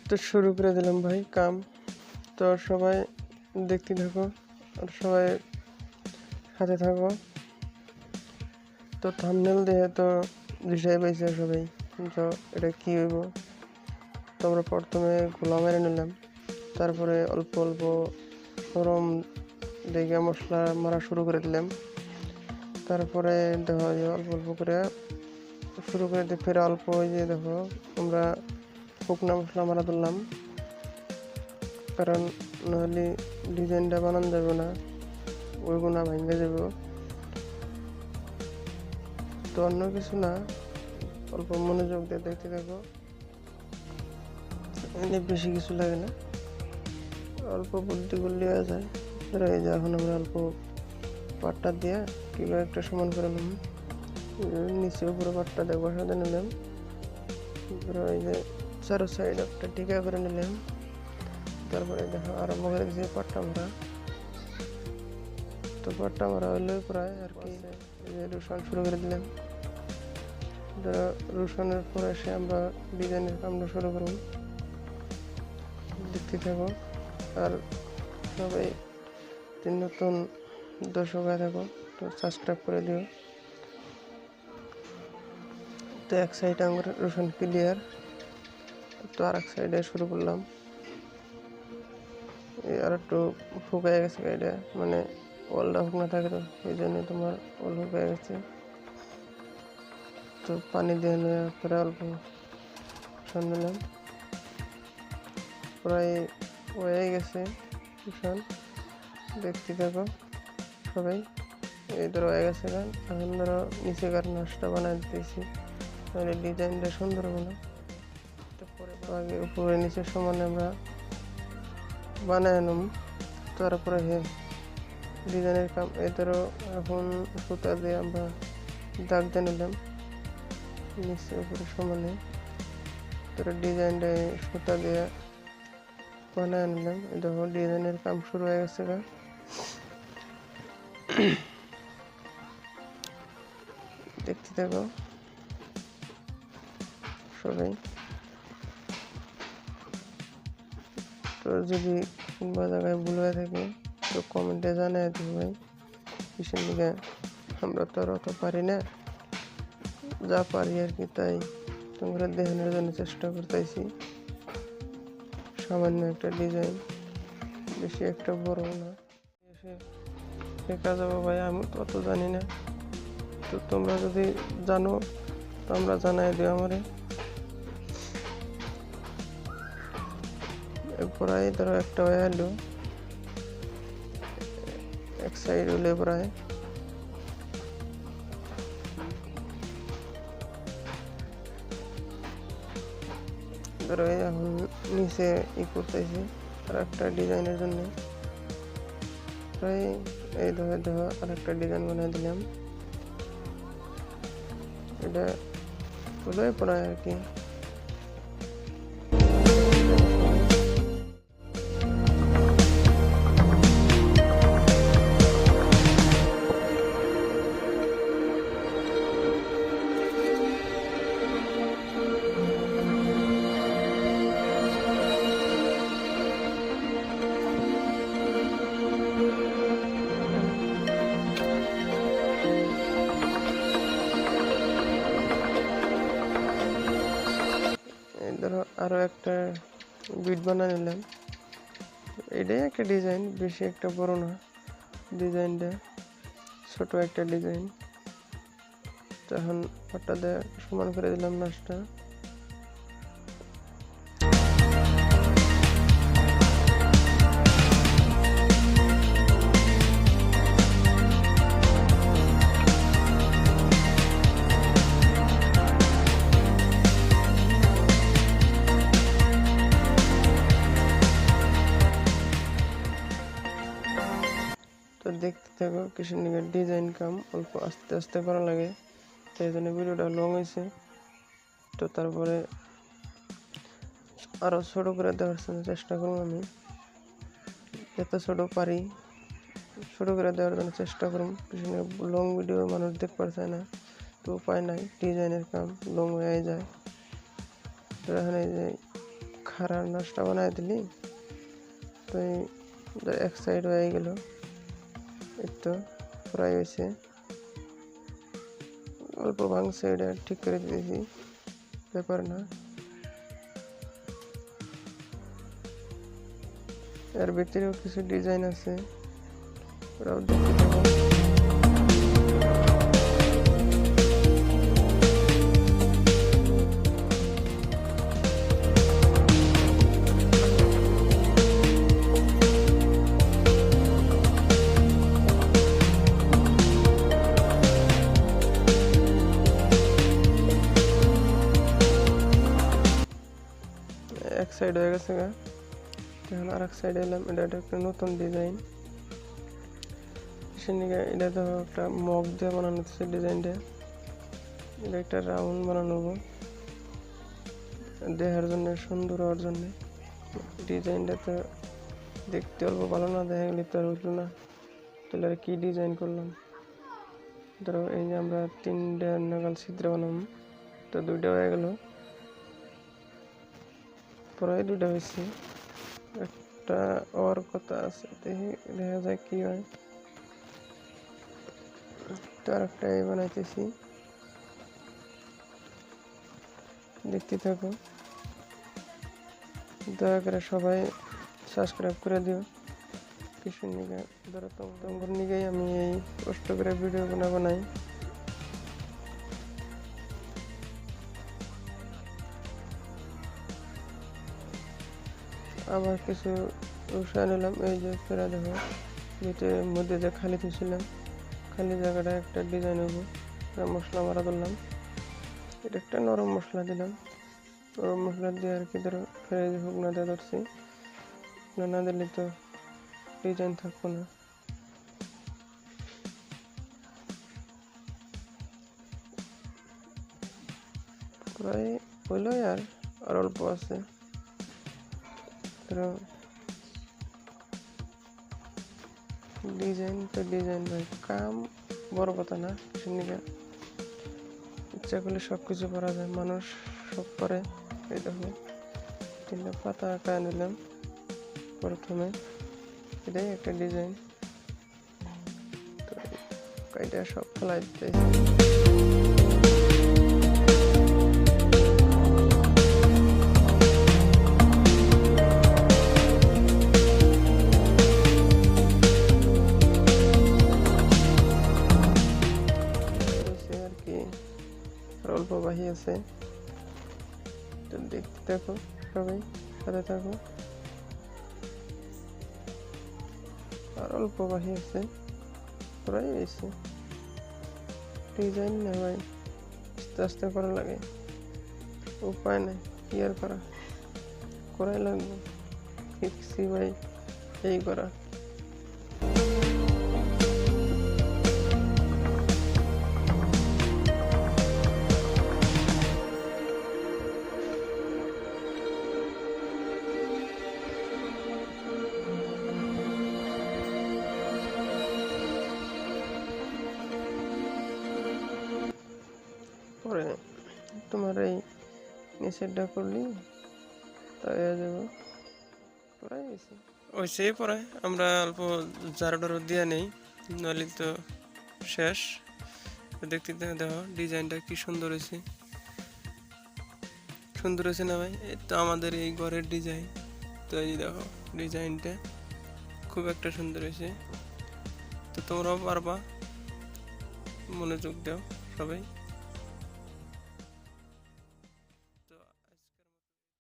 তো শুরু করে দিলাম ভাই কাম। তো সবাই দেখতে থাকো আর সবাই সাথে থাকো। তো থাম্বনেল দিয়ে তো বিষয় পাইছে সবাই যে এটা কী হইব। তো আমরা প্রথমে গোলা মেরে নিলাম, তারপরে অল্প অল্প গরম দেখে মশলা মারা শুরু করে দিলাম। তারপরে দেখো যে অল্প অল্প করে শুরু করে দিয়ে ফের অল্প ওই যে দেখো আমরা শুকনা মশলা মারা তুললাম, কারণ নাহলে ডিজাইনটা বানানো যাবে না, ওইগুলো ভেঙে যাবে। তো অন্য কিছু না, অল্প মনোযোগ দিয়ে দেখতে থাকো। এনে বেশি কিছু লাগে না, অল্প বুদ্ধি করলে যায়। ধরো এই যে এখন আমরা অল্প পাটটা দিয়ে কিভাবে একটা সমান করে নিলাম, নিচে উপরে পাটটা দিয়ে বসাতে নিলাম। ধরো এই যে চারো সাইড একটা টিকা করে নিলাম। তারপরে দেখো আরম্ভ করে দিয়েছি পাট্টা মারা। তো পাট্টা মারা হইলে প্রায় আর কি এই যে রসুন শুরু করে দিলাম। ধরো রসুনের পরে এসে আমরা ডিজাইনের কামটা শুরু করব, দেখতে থাকো। আর সবাই নতুন দর্শক হয়ে থাকো, তো সাবস্ক্রাইব করে দিও। তো এক সাইডে আমার রসুন ক্লিয়ার, তো আর এক সাইডে শুরু করলাম। আর একটু শুকায় গেছে গাড়িটা, মানে ওয়ালটা শুকনো থাকে, তো ওই জন্য তোমার ওয়াল শুকায় গেছে। তো পানি দিয়ে নেওয়ার পরে অল্প রসুন দিলাম, প্রায় হয়ে গেছে রসুন, দেখতে থাকো সবাই। এই ধরো হয়ে গেছে গান। এখন ধরো নিচে গার্নাশটা বানাই দিতেছি, তাহলে ডিজাইনটা সুন্দর হবে না। তো পরে আগে উপরে নিচে সমানে আমরা বানায় নিলাম। তারপরে ডিজাইনের কাম এই ধরো এখন সুতা দিয়ে আমরা দাগ দিয়ে নিলাম নিচে উপরে সমানে। তারপরে ডিজাইনটা সুতা দিয়ে বানায় নিলাম। এই দেখো ডিজাইনের কাম শুরু হয়ে গেছে গা। দেখতে থাকো সবাই। তো যদি কোনবা জায়গায় ভুল হয়ে থাকে তো কমেন্টে জানাই দিও ভাই, কিসের লিগে। আমরা তো আর অত পারি না, যা পারি আর কি তাই তোমরা দেখানোর জন্য চেষ্টা করতেছি। সামান্য একটা ডিজাইন, বেশি একটা বড় না। শেখা যাবো ভাই, আমি তো অত জানি না। তো তোমরা যদি জানো তো আমরা জানাই দিও আমারে। প্রায় ধরো একটা হয়ে এলো, এক সাইড হলে প্রায় ধরো এখন নিচে করতেছি আর একটা ডিজাইনের জন্য। প্রায় এই ধরে ধরো আর একটা ডিজাইন বানিয়ে দিলাম, এটা হলো প্রায় আর কি। ধরো আরো একটা বিট বানিয়ে নিলাম। এটাই একটা ডিজাইন, বেশি একটা বড় না, ডিজাইনটা ছোট একটা ডিজাইন। তখন পাটটা দিয়ে সমান করে দিলাম নাচটা। তো দেখতে থাকো কিসের নিয়ে ডিজাইন কাম অল্প আস্তে আস্তে করা লাগে, সেই জন্য ভিডিওটা লং হয়েছে। তো তারপরে আরও ছোটো করে দেওয়ার জন্য চেষ্টা করবো, আমি যত ছোটো পারি ছোটো করে দেওয়ার জন্য চেষ্টা করুন। পিছনে লং ভিডিও মানুষ দেখতে পারছে না, তো উপায় নাই, ডিজাইনের কাম লং হয়ে যায়। তো এখানে যে খাড়ার নাচটা বানাই দিলি তো এক সাইড হয়ে গেল, এই তো প্রায় হয়েছে, অল্প ভাঙছে, এটা ঠিক করে দিয়েছি, ব্যাপার না। এর ভিতরেও কিছু ডিজাইন আছে, ওরাও দেখতে থাকো। এক সাইড হয়ে গেছে গা, এখন আর এক সাইডে এলাম। এটা একটা নতুন ডিজাইন, এটা তো একটা মগ দিয়ে বানানো হচ্ছে ডিজাইনটা। এটা একটা রাউন্ড বানানো দেখার জন্য, সুন্দর হওয়ার জন্য। ডিজাইনটা তো দেখতে অল্প ভালো না, দেখা গেলে তো আর হইলো না, তাহলে আর কি ডিজাইন করলাম। ধরো এই যে আমরা 3টা নাগাল ছিদ্র বানাম, তো 2টা হয়ে গেল, প্রায় 2টা হয়েছে, একটা ওর কথা আছে, দেখি দেখা যায় কি হয়। তো আর একটা বানাইতেছি, দেখতে থাকো। দয়া করে সবাই সাবস্ক্রাইব করে দিও। কিছুর নিকে ধরো তোমার নিকেই আমি এই কষ্ট করে ভিডিও বানাই। আবার কিছু উৎসাহ নিলাম, এই যে ফেরা দেখো, ভিতরের মধ্যে যে খালি থুছিলাম, খালি জায়গাটা একটা ডিজাইন হবো। মশলা মারা দিলাম, এটা একটা নরম মশলা দিলাম, নরম মশলা দিয়ে আর কি ধরো ফেরে যে হোক না দিয়ে ধরছি, না দিলে তো ডিজাইন থাকবো না। প্রায় হইলো, আর অল্প আছে। ধরো ডিজাইন তো ডিজাইন ভাই, কাম বড় কথা না, সেদিকে ইচ্ছা করলে সব কিছু করা যায়, মানুষ সব করে। এই দেখো 3টা পাতা আঁকা নিলাম প্রথমে, এটাই একটা ডিজাইন, তো এটা সব ফেলাই দিতেছি। অল্প বাহি আছে, তো দেখতে থাকো, সবাই সাথে থাকো। আর অল্প বাহি আছে, প্রায় এসে ডিজাইন না ভাই, আস্তে আস্তে করা লাগে, উপায় নেই, কি আর করাই লাগবে, শিখছি ভাই এই করা। পরে তোমার এই নিচেরটা করলি তাই হয়ে যাবো, পড়াই গেছি ওইসেই পড়ায়। আমরা অল্প ঝাড়ু দিয়ে নেই, নইলে তো শেষ। দেখতে দেখো ডিজাইনটা কি সুন্দর হয়েছে, সুন্দর হয়েছে না ভাই? এই তো আমাদের এই ঘরের ডিজাইন, তো এই দেখো ডিজাইনটা খুব একটা সুন্দর হয়েছে। তো তোমরাও পারবা, মনোযোগ দাও সবাই।